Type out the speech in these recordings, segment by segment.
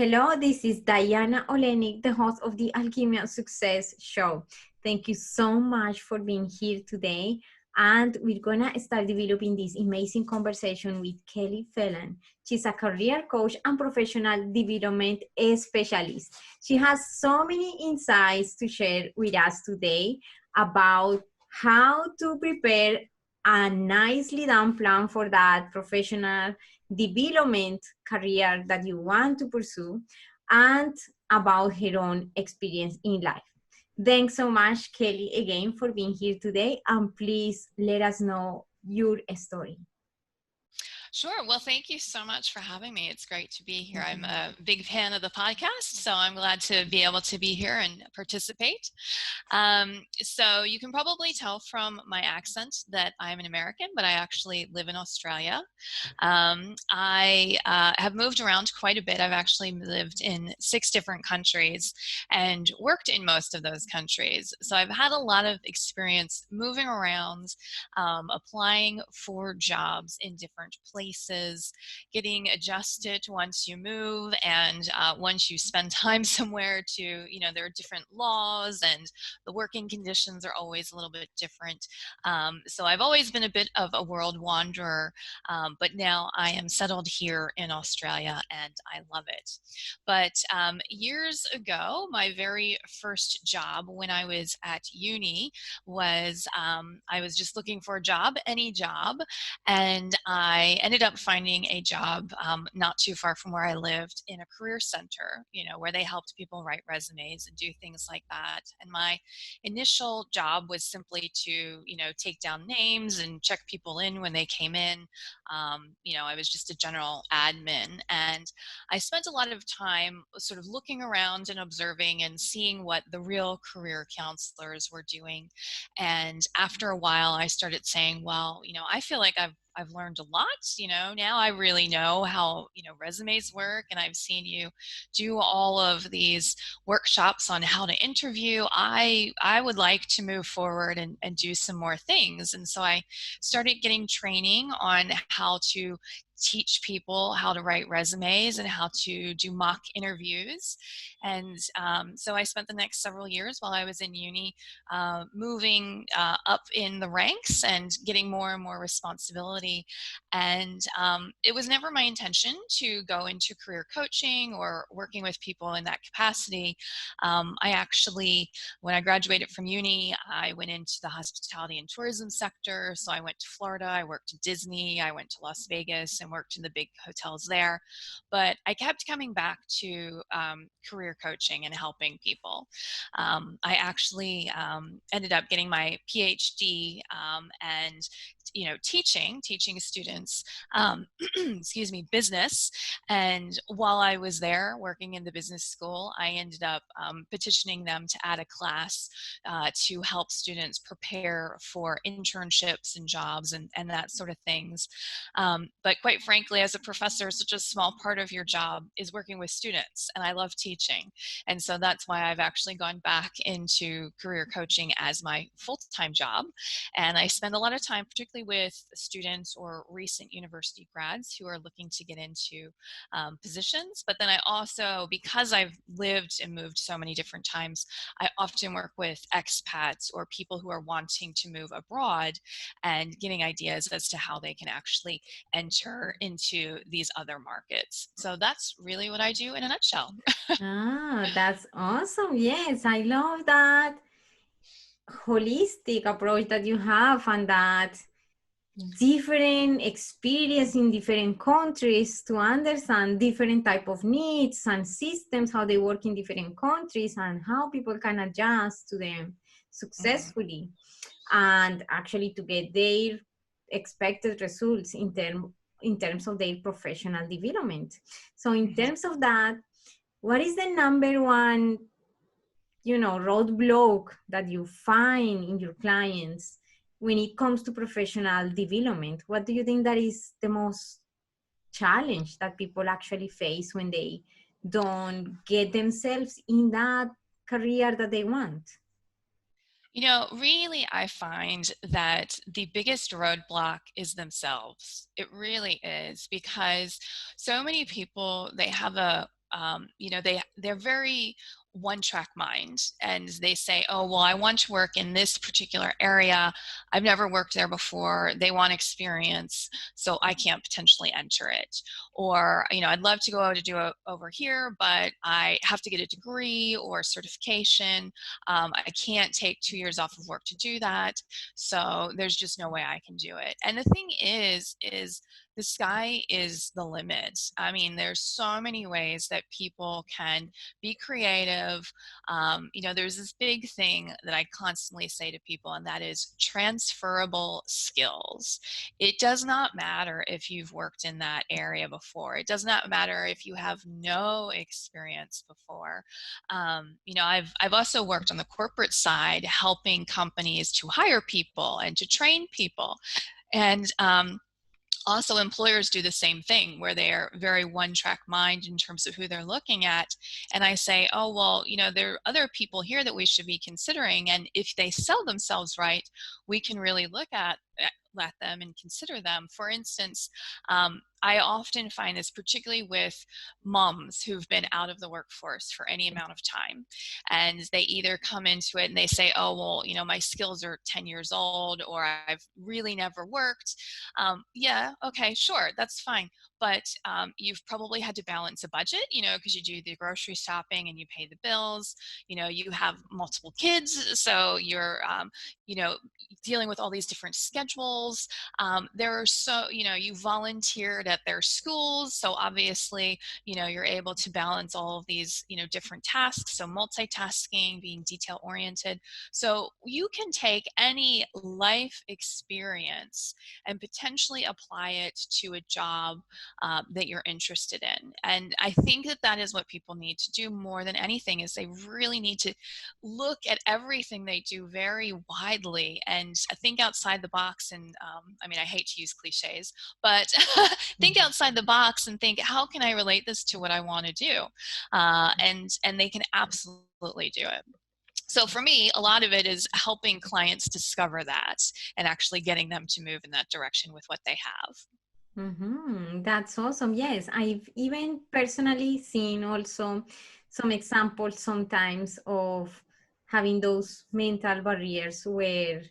Hello, this is Diana Olynick, the host of the Alchemy of Success show. Thank you so much for being here today. And we're gonna start developing this amazing conversation with Kelly Phelan. She's a career coach and professional development specialist. She has so many insights to share with us today about how to prepare a nicely done plan for that professional development career that you want to pursue, and about her own experience in life. Thanks so much, Kelly, again for being here today. And please let us know your story. Sure. Well, thank you so much for having me. It's great to be here. I'm a big fan of the podcast, so I'm glad to be able to be here and participate. So you can probably tell from my accent that I'm an American, but I actually live in Australia. I have moved around quite a bit. I've actually lived in 6 different countries and worked in most of those countries. So I've had a lot of experience moving around, applying for jobs in different places, getting adjusted once you move, and once you spend time somewhere to, there are different laws and the working conditions are always a little bit different. So I've always been a bit of a world wanderer, but now I am settled here in Australia and I love it. But years ago, my very first job when I was at uni was I was just looking for a job, any job, and I ended up finding a job not too far from where I lived in a career center, where they helped people write resumes and do things like that. And my initial job was simply to, take down names and check people in when they came in. I was just a general admin, and I spent a lot of time sort of looking around and observing and seeing what the real career counselors were doing. And after a while, I started saying, well, I feel like I've learned a lot, now I really know how, resumes work, and I've seen you do all of these workshops on how to interview. I would like to move forward and do some more things. And so I started getting training on how to teach people how to write resumes and how to do mock interviews. And so I spent the next several years while I was in uni moving up in the ranks and getting more and more responsibility. And it was never my intention to go into career coaching or working with people in that capacity. I actually, when I graduated from uni, I went into the hospitality and tourism sector. So I went to Florida, I worked at Disney, I went to Las Vegas and worked in the big hotels there. But I kept coming back to career coaching and helping people. I actually ended up getting my Ph.D. And teaching students, excuse me, business. And while I was there working in the business school, I ended up petitioning them to add a class to help students prepare for internships and jobs and that sort of things. But quite frankly, as a professor, such a small part of your job is working with students, and I love teaching. And so that's why I've actually gone back into career coaching as my full-time job. And I spend a lot of time, particularly with students or recent university grads who are looking to get into positions. But then I also, because I've lived and moved so many different times, I often work with expats or people who are wanting to move abroad and getting ideas as to how they can actually enter into these other markets. So that's really what I do in a nutshell. That's awesome. Yes, I love that holistic approach that you have, and that different experience in different countries to understand different type of needs and systems, how they work in different countries, and how people can adjust to them successfully, and actually to get their expected results in terms of their professional development. So in terms of that, what is the number one roadblock that you find in your clients when it comes to professional development? What do you think that is the most challenge that people actually face when they don't get themselves in that career that they want? Really, I find that the biggest roadblock is themselves. It really is, because so many people, they have a they're very one-track mind, and they say, oh, well, I want to work in this particular area. I've never worked there before. They want experience, so I can't potentially enter it. Or, I'd love to go out to do it over here, but I have to get a degree or certification. I can't take 2 years off of work to do that. So there's just no way I can do it. And the thing is the sky is the limit. I mean, there's so many ways that people can be creative. There's this big thing that I constantly say to people, and that is transferable skills. It does not matter if you've worked in that area before. It does not matter if you have no experience before. I've also worked on the corporate side, helping companies to hire people and to train people. And also, employers do the same thing, where they are very one-track mind in terms of who they're looking at. And I say, oh, well, there are other people here that we should be considering. And if they sell themselves right, we can really look at them and consider them. For instance, I often find this particularly with moms who've been out of the workforce for any amount of time, and they either come into it and they say, oh, well, my skills are 10 years old, or I've really never worked. Yeah, okay, sure, that's fine. But you've probably had to balance a budget, because you do the grocery shopping and you pay the bills. You have multiple kids, so you're, dealing with all these different schedules. There are you volunteered at their schools, so obviously, you're able to balance all of these, different tasks. So multitasking, being detail oriented. So you can take any life experience and potentially apply it to a job that you're interested in. And I think that is what people need to do more than anything, is they really need to look at everything they do very widely and think outside the box. And I hate to use cliches, but think outside the box and think, how can I relate this to what I want to do? And they can absolutely do it. So for me, a lot of it is helping clients discover that and actually getting them to move in that direction with what they have. That's awesome. Yes, I've even personally seen also some examples sometimes of having those mental barriers where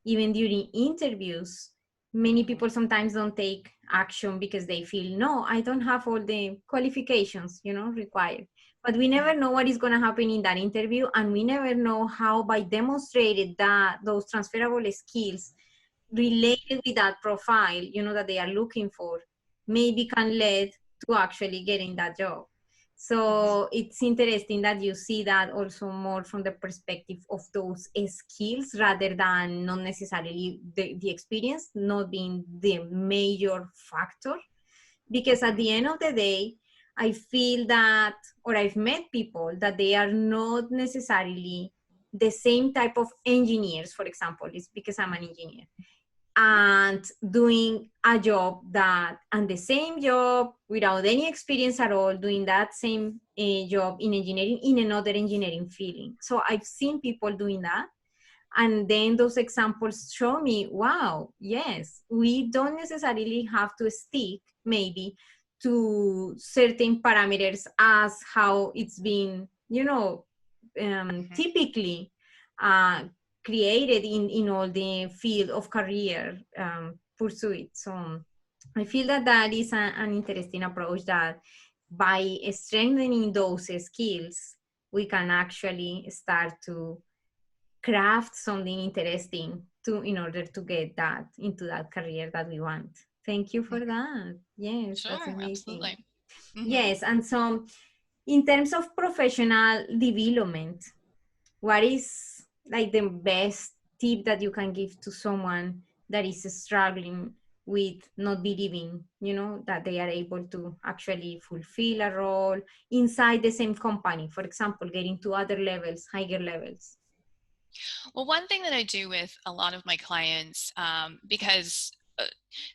even during interviews, many people sometimes don't take action because they feel, no, I don't have all the qualifications, required. But we never know what is going to happen in that interview, and we never know how, by demonstrating that those transferable skills related with that profile, that they are looking for, maybe can lead to actually getting that job. So it's interesting that you see that also more from the perspective of those skills rather than not necessarily the experience not being the major factor. Because at the end of the day, I feel that, or I've met people that they are not necessarily the same type of engineers, for example. It's because I'm an engineer and doing a job and the same job without any experience at all, doing that same job in engineering in another engineering field. So I've seen people doing that. And then those examples show me, wow, yes, we don't necessarily have to stick maybe to certain parameters as how it's been, typically created in all the field of career pursuit. So I feel that is an interesting approach, that by strengthening those skills, we can actually start to craft something interesting in order to get that into that career that we want. Thank you for that. Yes, Sure, that's amazing. absolutely. Yes, and so in terms of professional development, what is like the best tip that you can give to someone that is struggling with not believing, that they are able to actually fulfill a role inside the same company, for example, getting to other levels, higher levels? Well, one thing that I do with a lot of my clients, because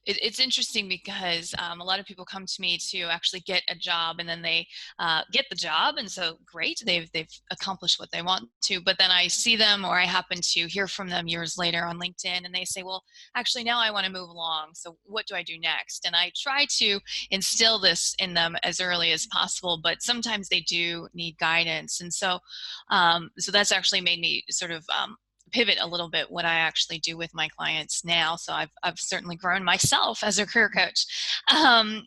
it's interesting because a lot of people come to me to actually get a job, and then they get the job, and so great, they've accomplished what they want to. But then I see them, or I happen to hear from them years later on LinkedIn, and they say, well, actually now I want to move along, so what do I do next? And I try to instill this in them as early as possible, but sometimes they do need guidance. And so so that's actually made me sort of pivot a little bit what I actually do with my clients now. So I've certainly grown myself as a career coach.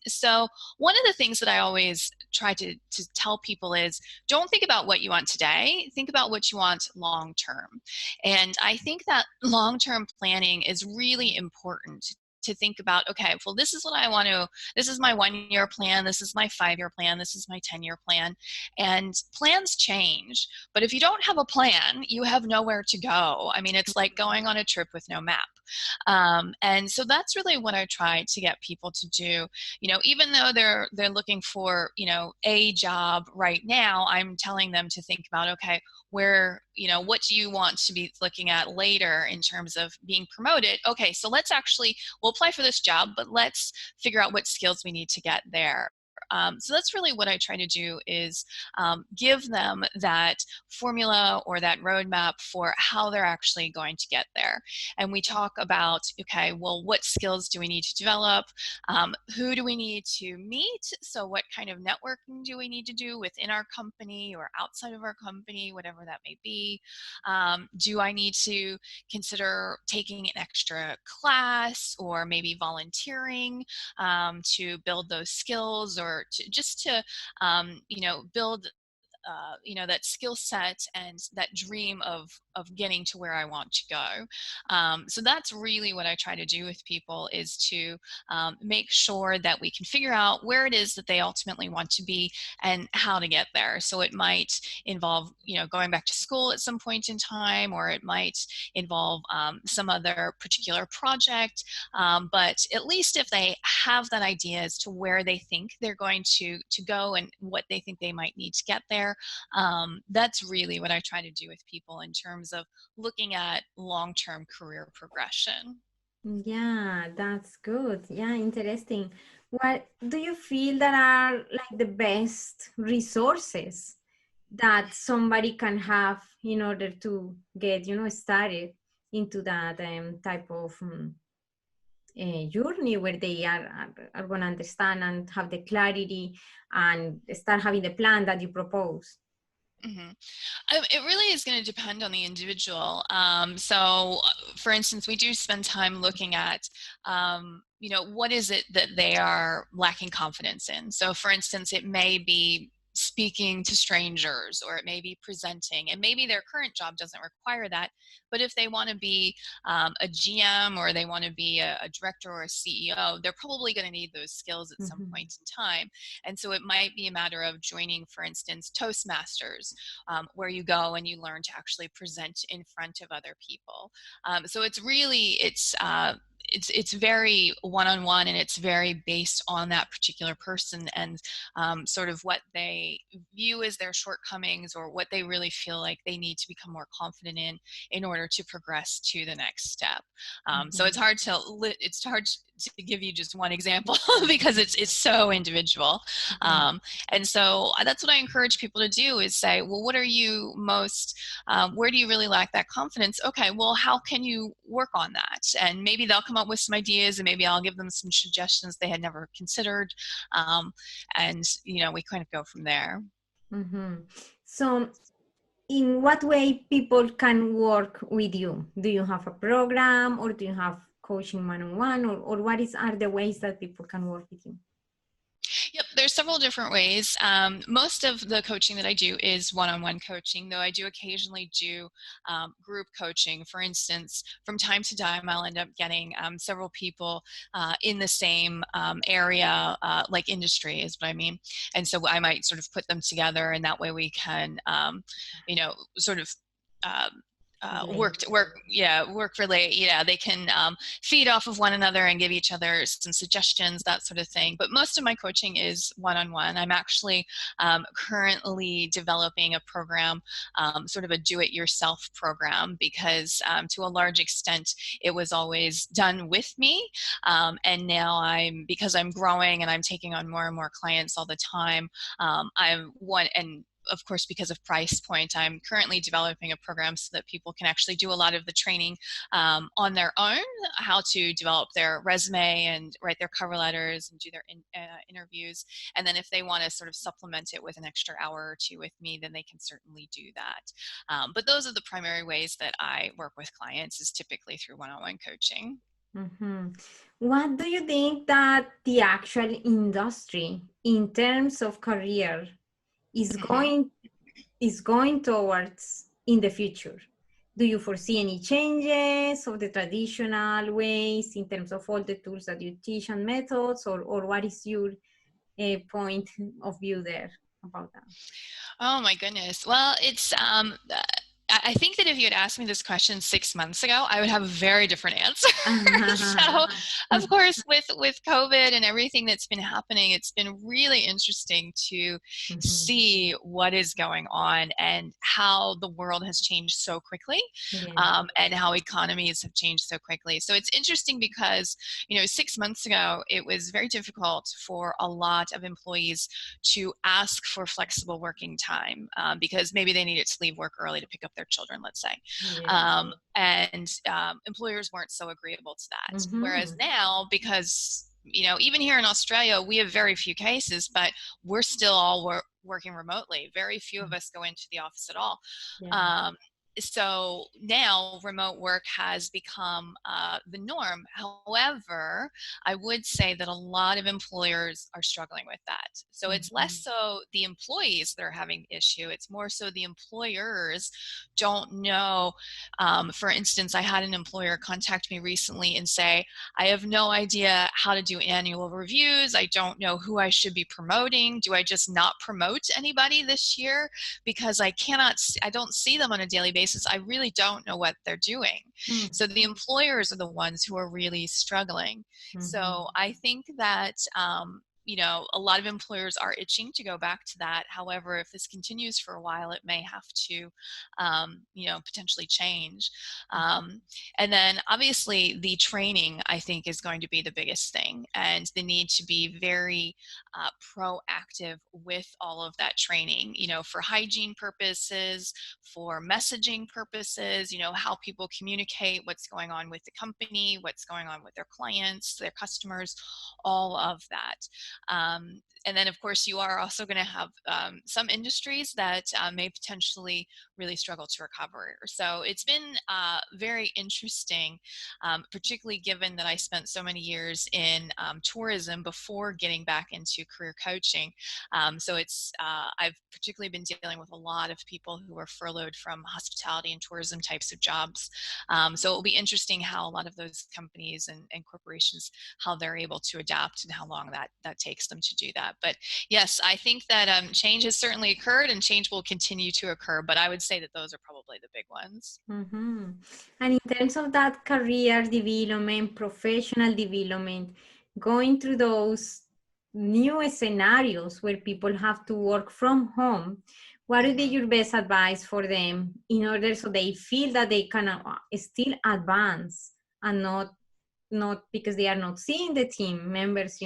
So one of the things that I always try to tell people is, don't think about what you want today, think about what you want long term. And I think that long-term planning is really important to think about, okay, well, this is what I want to, this is my 1-year plan, this is my 5-year plan, this is my 10-year plan. And plans change, but if you don't have a plan, you have nowhere to go. I mean, it's like going on a trip with no map. And so that's really what I try to get people to do. You know, even though they're looking for, you know, a job right now, I'm telling them to think about, okay, where, you know, what do you want to be looking at later in terms of being promoted? Okay, so let's actually, we'll apply for this job, but let's figure out what skills we need to get there. So that's really what I try to do, is give them that formula or that roadmap for how they're actually going to get there. And we talk about, okay, well, what skills do we need to develop? Who do we need to meet? So what kind of networking do we need to do within our company or outside of our company, whatever that may be? Do I need to consider taking an extra class or maybe volunteering to build those skills, or to just to you know, build you know, that skill set and that dream of getting to where I want to go. So that's really what I try to do with people, is to make sure that we can figure out where it is that they ultimately want to be and how to get there. So it might involve, you know, going back to school at some point in time, or it might involve some other particular project. But at least if they have that idea as to where they think they're going to go and what they think they might need to get there, that's really what I try to do with people in terms of looking at long-term career progression. Yeah, that's good. Yeah, interesting. What do you feel that are like the best resources that somebody can have in order to get, you know, started into that type of journey where they are going to understand and have the clarity and start having the plan that you propose? Mm-hmm. It really is going to depend on the individual. So, for instance, we do spend time looking at, you know, what is it that they are lacking confidence in. So, for instance, it may be speaking to strangers, or it may be presenting, and maybe their current job doesn't require that. But if they want to be a GM, or they want to be a director or a CEO, they're probably going to need those skills at some Mm-hmm. point in time. And so it might be a matter of joining, for instance, Toastmasters, where you go and you learn to actually present in front of other people. So it's really, it's very one-on-one, and it's very based on that particular person and sort of what they view as their shortcomings, or what they really feel like they need to become more confident in order to progress to the next step. So it's hard to give you just one example because it's so individual. Yeah. And so that's what I encourage people to do, is say, well, what are you most, where do you really lack that confidence? Okay, well, how can you work on that? And maybe they'll come up with some ideas, and maybe I'll give them some suggestions they had never considered. And, you know, we kind of go from there. Mm-hmm. So, in what way people can work with you? Do you have a program, or do you have coaching one-on-one, or what are the ways that people can work with you? Yep, there's several different ways. Most of the coaching that I do is one-on-one coaching, though I do occasionally do group coaching. For instance, from time to time, I'll end up getting several people in the same area, like industry is what I mean. And so I might sort of put them together, and that way we can, you know, sort of Great. work relate. Yeah, they can feed off of one another and give each other some suggestions, that sort of thing. But most of my coaching is one-on-one. I'm actually currently developing a program, sort of a do-it-yourself program, because to a large extent it was always done with me, and now because I'm growing and I'm taking on more and more clients all the time. And of course, because of price point, I'm currently developing a program so that people can actually do a lot of the training on their own, how to develop their resume and write their cover letters and do their interviews. And then if they want to sort of supplement it with an extra hour or two with me, then they can certainly do that. But those are the primary ways that I work with clients, is typically through one-on-one coaching. Mm-hmm. What do you think that the actual industry in terms of career is going towards in the future? Do you foresee any changes of the traditional ways in terms of all the tools that you teach and methods, or what is your point of view there about that? Oh my goodness. Well, it's I think that if you had asked me this question 6 months ago, I would have a very different answer. So, of course, with COVID and everything that's been happening, it's been really interesting to see what is going on and how the world has changed so quickly, Yeah. and how economies have changed so quickly. So it's interesting because, 6 months ago, it was very difficult for a lot of employees to ask for flexible working time, because maybe they needed to leave work early to pick up their children, let's say. Yeah. And employers weren't so agreeable to that. Whereas Mm-hmm. now, because even here in Australia, we have very few cases, but we're still all working remotely. Very few of us go into the office at all. Yeah. So now remote work has become the norm. However, I would say that a lot of employers are struggling with that. So it's less so the employees that are having the issue. It's more so the employers don't know. For instance, I had an employer contact me recently and say, I have no idea how to do annual reviews. I don't know who I should be promoting. Do I just not promote anybody this year? Because I don't see them on a daily basis. I really don't know what they're doing. So the employers are the ones who are really struggling. So I think that a lot of employers are itching to go back to that. However, if this continues for a while, it may have to, potentially change. And then obviously the training, I think, is going to be the biggest thing, and the need to be very proactive with all of that training, for hygiene purposes, for messaging purposes, how people communicate, what's going on with the company, what's going on with their clients, their customers, all of that. And then, of course, you are also going to have some industries that may potentially really struggle to recover. So it's been very interesting, particularly given that I spent so many years in tourism before getting back into career coaching. So I've particularly been dealing with a lot of people who are furloughed from hospitality and tourism types of jobs. So it'll be interesting how a lot of those companies and corporations, how they're able to adapt and how long that takes them to do that. But yes, I think that change has certainly occurred, and change will continue to occur. But I would say that those are probably the big ones. And in terms of that career development, professional development, going through those new scenarios where people have to work from home, what would be your best advice for them in order so they feel that they can still advance and not because they are not seeing the team members,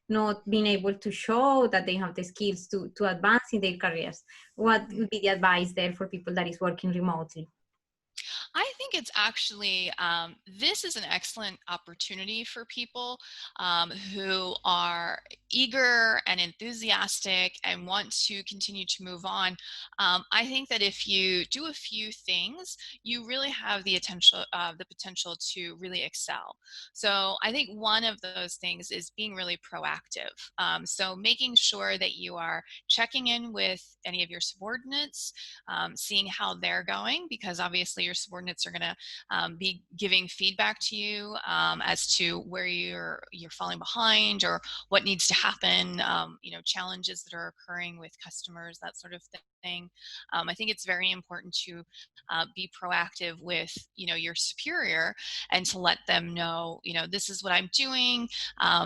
not being able to show that they have the skills to advance in their careers? What would be the advice there for people that is working remotely? I think it's actually, this is an excellent opportunity for people who are eager and enthusiastic and want to continue to move on. I think that if you do a few things, you really have the potential to really excel. So I think one of those things is being really proactive. So making sure that you are checking in with any of your subordinates, seeing how they're going, because obviously your subordinates are going to be giving feedback to you as to where you're falling behind or what needs to happen, challenges that are occurring with customers, that sort of thing. thing. I think it's very important to be proactive with, your superior, and to let them know, this is what I'm doing.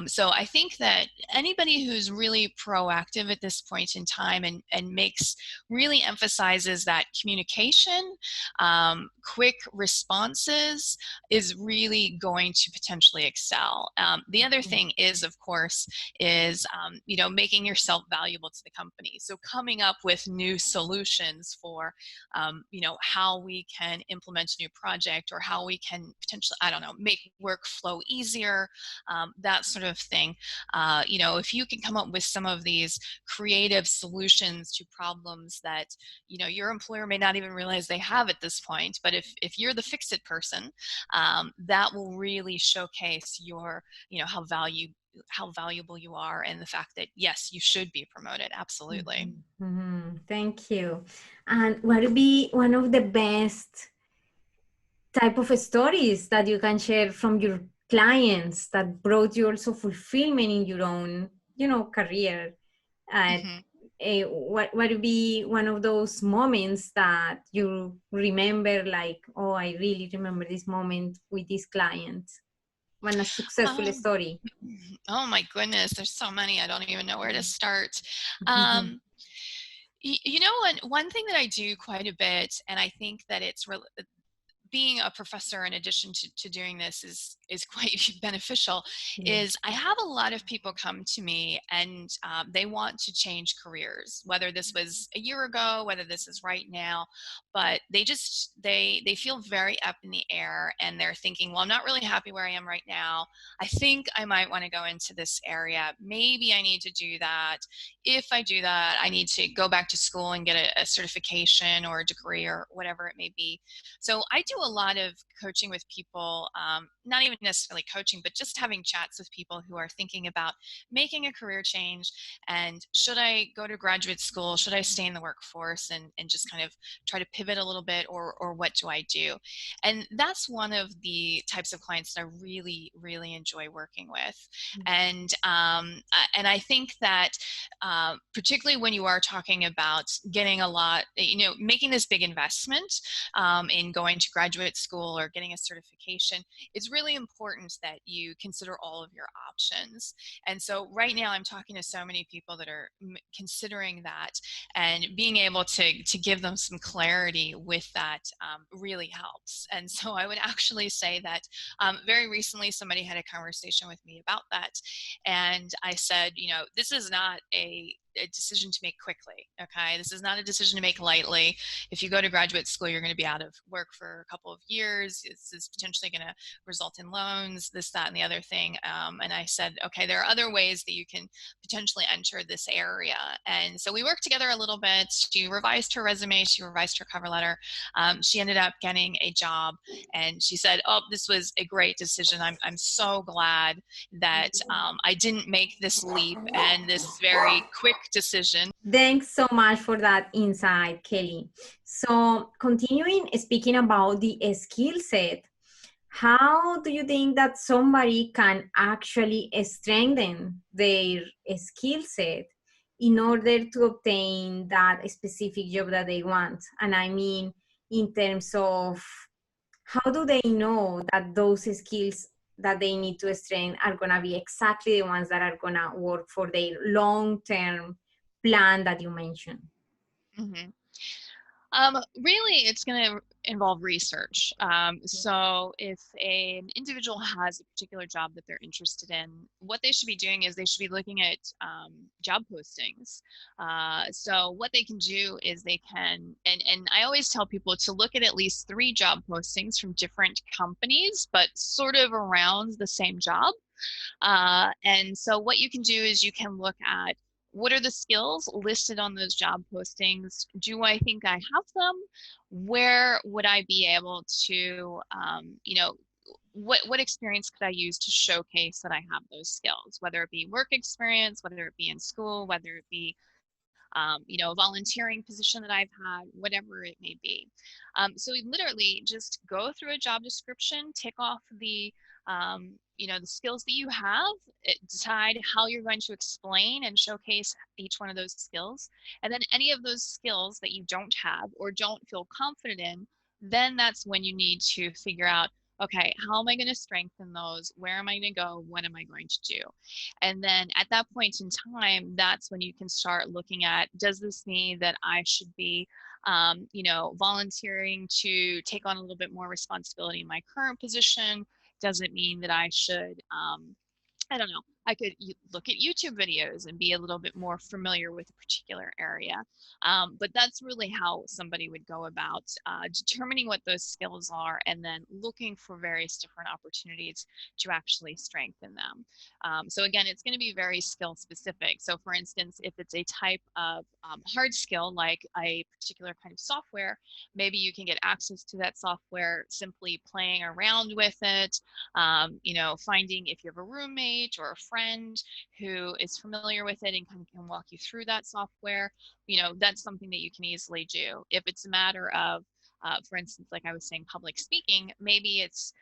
So I think that anybody who's really proactive at this point in time, and really emphasizes that communication, quick responses, is really going to potentially excel. The other thing is, of course, is making yourself valuable to the company. So coming up with new solutions for how we can implement a new project, or how we can potentially, make workflow easier, that sort of thing. If you can come up with some of these creative solutions to problems that your employer may not even realize they have at this point, but if you're the fix-it person, that will really showcase your how valuable you are, and the fact that yes, you should be promoted. Absolutely. Thank you. And what would be one of the best type of stories that you can share from your clients that brought you also fulfillment in your own, career? What would be one of those moments that you remember, like, oh, I really remember this moment with this client? One a successful Um, story. oh my goodness, there's so many. I don't even know where to start. Um, one thing that I do quite a bit, and I think that it's being a professor, in addition to doing this, is quite beneficial, is I have a lot of people come to me, and they want to change careers, whether this was a year ago, whether this is right now, but they feel very up in the air, and they're thinking, well, I'm not really happy where I am right now. I think I might want to go into this area. Maybe I need to do that. If I do that, I need to go back to school and get a certification or a degree or whatever it may be. So I do a lot of coaching with people, not even necessarily coaching, but just having chats with people who are thinking about making a career change, and should I go to graduate school? Should I stay in the workforce and just kind of try to pivot a little bit, or what do I do? And that's one of the types of clients that I really, really enjoy working with. And I think that particularly when you are talking about getting a lot, making this big investment in going to graduate school or getting a certification, it's really important that you consider all of your options. And so right now I'm talking to so many people that are considering that, and being able to give them some clarity with that really helps. And so I would actually say that very recently somebody had a conversation with me about that, and I said, this is not a decision to make quickly. Okay, this is not a decision to make lightly. If you go to graduate school, you're going to be out of work for a couple of years. This is potentially going to result in loans, this, that, and the other thing. And I said, okay, there are other ways that you can potentially enter this area. And so we worked together a little bit. She revised her resume. She revised her cover letter. She ended up getting a job, and she said, oh, this was a great decision. I'm so glad that I didn't make this leap and this very quick decision. Thanks so much for that insight, Kelly. So continuing speaking about the skill set, how do you think that somebody can actually strengthen their skill set in order to obtain that specific job that they want? And I mean, in terms of how do they know that those skills that they need to strengthen are going to be exactly the ones that are going to work for their long-term plan that you mentioned? Mm-hmm. Really, it's going to involve research. So if an individual has a particular job that they're interested in, what they should be doing is they should be looking at job postings. So what they can do is they can, and I always tell people to look at least 3 job postings from different companies, but sort of around the same job. And so what you can do is you can look at, what are the skills listed on those job postings? Do I think I have them? Where would I be able to, what experience could I use to showcase that I have those skills, whether it be work experience, whether it be in school, whether it be a volunteering position that I've had, whatever it may be. So we literally just go through a job description, tick off the the skills that you have, decide how you're going to explain and showcase each one of those skills. And then any of those skills that you don't have or don't feel confident in, then that's when you need to figure out, okay, how am I going to strengthen those? Where am I going to go? What am I going to do? And then at that point in time, that's when you can start looking at, does this mean that I should be volunteering to take on a little bit more responsibility in my current position? Does it mean that I should, I don't know, I could look at YouTube videos and be a little bit more familiar with a particular area. But that's really how somebody would go about determining what those skills are and then looking for various different opportunities to actually strengthen them. So again, it's going to be very skill specific. So for instance, if it's a type of hard skill, like a particular kind of software, maybe you can get access to that software simply playing around with it, finding if you have a roommate or a friend who is familiar with it and can walk you through that software, that's something that you can easily do. If it's a matter of, for instance, like I was saying, public speaking, maybe it's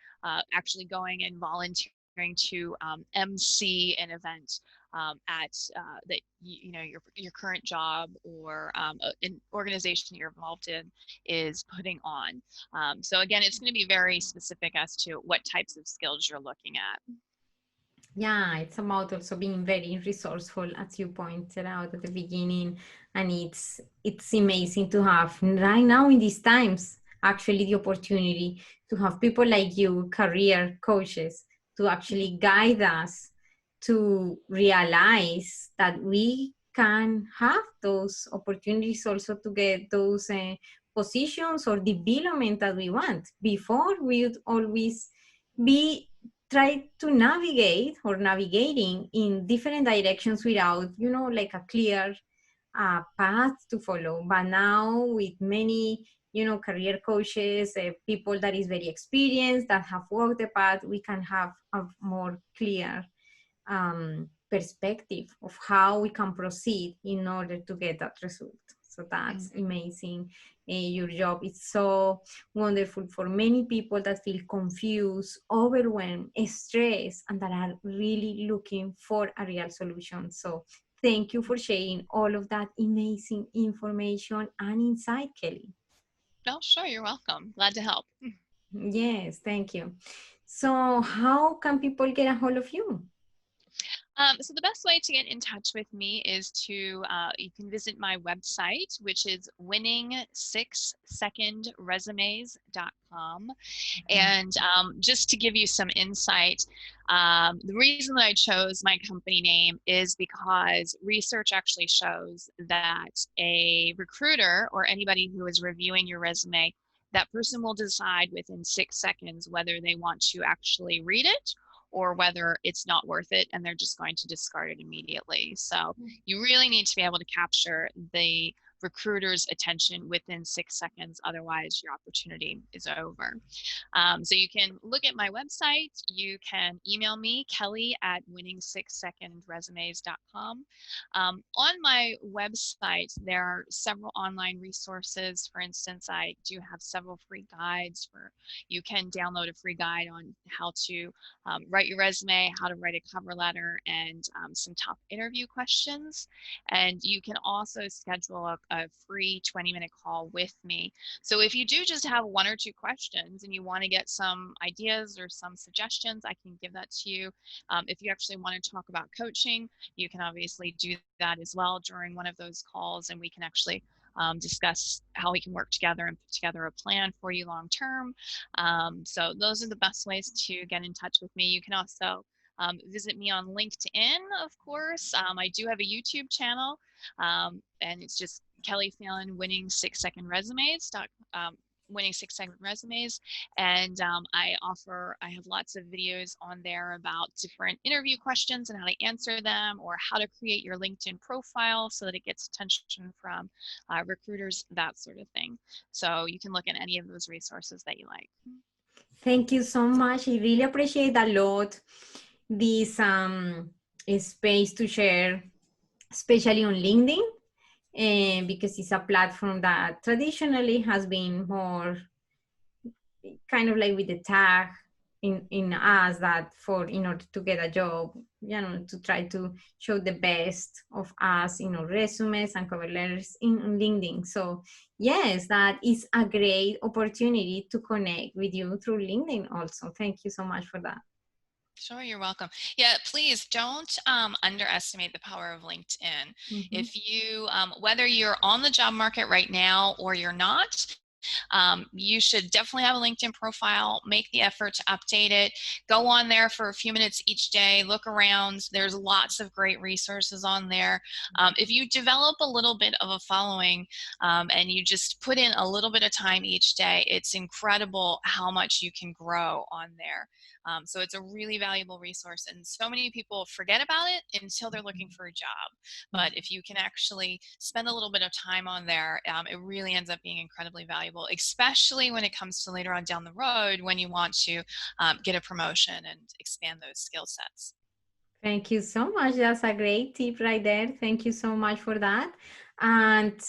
actually going and volunteering to MC an event at that your current job or an organization you're involved in is putting on. So again, it's going to be very specific as to what types of skills you're looking at. Yeah, it's about also being very resourceful, as you pointed out at the beginning, and it's amazing to have right now in these times actually the opportunity to have people like you, career coaches, to actually guide us to realize that we can have those opportunities also to get those positions or development that we want. Before, we would always be try to navigate or navigating in different directions without, like a clear path to follow. But now with many, career coaches, people that is very experienced, that have walked the path, we can have a more clear perspective of how we can proceed in order to get that result. So that's amazing. Your job is so wonderful for many people that feel confused, overwhelmed, stressed, and that are really looking for a real solution. So thank you for sharing all of that amazing information and insight, Kelly. Oh, sure. You're welcome. Glad to help. Yes, thank you. So how can people get a hold of you? So the best way to get in touch with me is to, you can visit my website, which is winning6secondresumes.com. And just to give you some insight, the reason that I chose my company name is because research actually shows that a recruiter or anybody who is reviewing your resume, that person will decide within 6 seconds whether they want to actually read it or whether it's not worth it and they're just going to discard it immediately. So you really need to be able to capture the recruiter's attention within 6 seconds. Otherwise, your opportunity is over. So you can look at my website. You can email me, Kelly at winning6secondresumes.com. On my website, there are several online resources. For instance, I do have several free guides for you can download a free guide on how to write your resume, how to write a cover letter, and some top interview questions. And you can also schedule a free 20-minute call with me. So if you do just have 1 or 2 questions and you want to get some ideas or some suggestions, I can give that to you. If you actually want to talk about coaching, you can obviously do that as well during one of those calls, and we can actually discuss how we can work together and put together a plan for you long term. So those are the best ways to get in touch with me. You can also visit me on LinkedIn, of course. I do have a YouTube channel, and it's just Kelly Phelan Winning 6 Second Resumes. Winning 6 Second Resumes, and I have lots of videos on there about different interview questions and how to answer them, or how to create your LinkedIn profile so that it gets attention from recruiters, that sort of thing. So you can look at any of those resources that you like. Thank you so much. I really appreciate a lot this space to share, especially on LinkedIn, because it's a platform that traditionally has been more kind of like with the tag in us that for in order to get a job, to try to show the best of us in our resumes and cover letters in LinkedIn. So yes, that is a great opportunity to connect with you through LinkedIn also. Thank you so much for that. Sure, you're welcome. Yeah, please don't underestimate the power of LinkedIn. Mm-hmm. If you, whether you're on the job market right now or you're not, you should definitely have a LinkedIn profile. Make the effort to update it. Go on there for a few minutes each day. Look around. There's lots of great resources on there. If you develop a little bit of a following and you just put in a little bit of time each day, it's incredible how much you can grow on there. So it's a really valuable resource, and so many people forget about it until they're looking for a job. But if you can actually spend a little bit of time on there, it really ends up being incredibly valuable, especially when it comes to later on down the road when you want to get a promotion and expand those skill sets. Thank you so much. That's a great tip right there. Thank you so much for that. And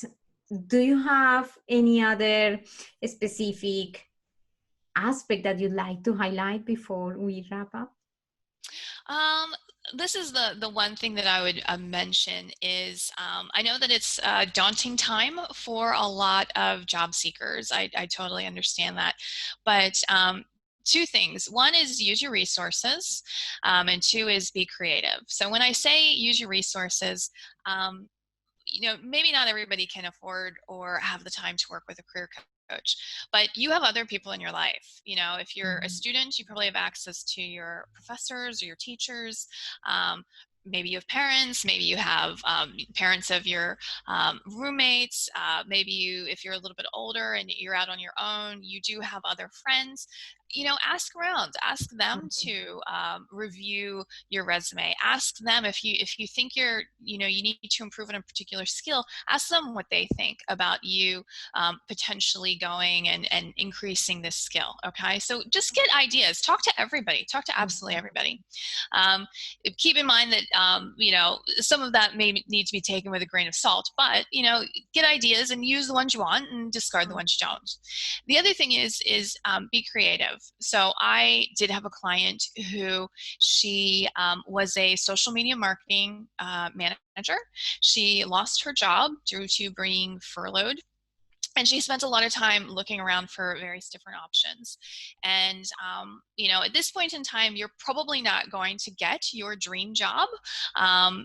do you have any other specific aspect that you'd like to highlight before we wrap up? This is the one thing that I would mention is I know that it's a daunting time for a lot of job seekers. I totally understand that. But two things. One is use your resources, and two is be creative. So when I say use your resources, maybe not everybody can afford or have the time to work with a career coach, but you have other people in your life. If you're a student, you probably have access to your professors or your teachers. Maybe you have parents, maybe you have parents of your roommates. Maybe if you're a little bit older and you're out on your own, you do have other friends. Ask around, ask them to review your resume. Ask them if you think you need to improve on a particular skill. Ask them what they think about you potentially going and increasing this skill. Okay, so just get ideas. Talk to everybody. Talk to absolutely everybody. Keep in mind that some of that may need to be taken with a grain of salt, but get ideas and use the ones you want and discard the ones you don't. The other thing is be creative. So I did have a client who she was a social media marketing manager. She lost her job due to being furloughed. And she spent a lot of time looking around for various different options. And, at this point in time, you're probably not going to get your dream job.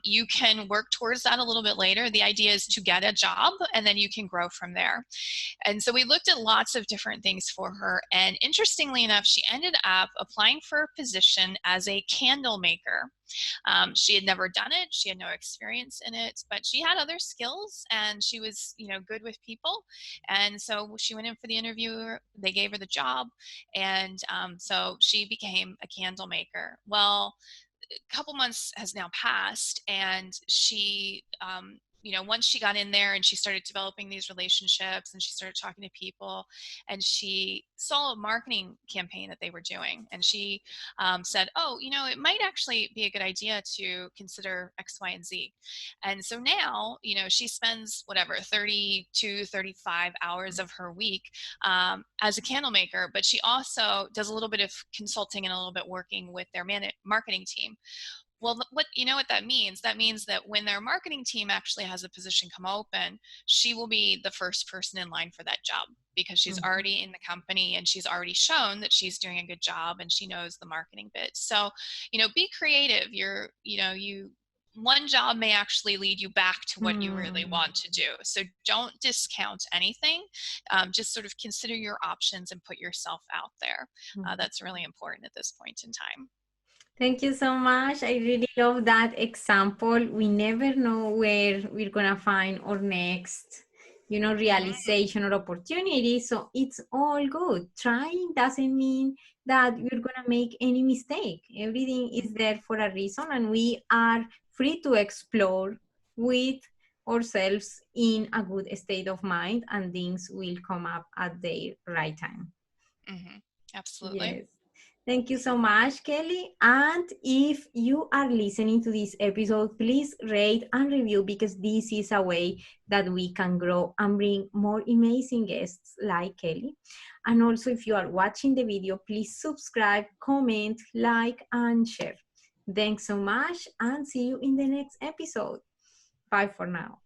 You can work towards that a little bit later. The idea is to get a job, and then you can grow from there. And so we looked at lots of different things for her. And interestingly enough, she ended up applying for a position as a candle maker. She had never done it. She had no experience in it, but she had other skills, and she was, good with people. And so she went in for the interview. They gave her the job, and so she became a candle maker. Well, a couple months has now passed, and she once she got in there and she started developing these relationships and she started talking to people, and she saw a marketing campaign that they were doing, and she said, oh, it might actually be a good idea to consider X, Y, and Z. And so now she spends 35 hours of her week as a candle maker, but she also does a little bit of consulting and a little bit working with their marketing team. Well, what that means? That means that when their marketing team actually has a position come open, she will be the first person in line for that job, because she's already in the company and she's already shown that she's doing a good job and she knows the marketing bit. So, be creative. One job may actually lead you back to what you really want to do. So don't discount anything. Just sort of consider your options and put yourself out there. That's really important at this point in time. Thank you so much. I really love that example. We never know where we're going to find our next, realization or opportunity. So it's all good. Trying doesn't mean that you're going to make any mistake. Everything is there for a reason, and we are free to explore with ourselves in a good state of mind, and things will come up at their right time. Mm-hmm. Absolutely. Yes. Thank you so much, Kelly. And if you are listening to this episode, please rate and review, because this is a way that we can grow and bring more amazing guests like Kelly. And also, if you are watching the video, please subscribe, comment, like, and share. Thanks so much, and see you in the next episode. Bye for now.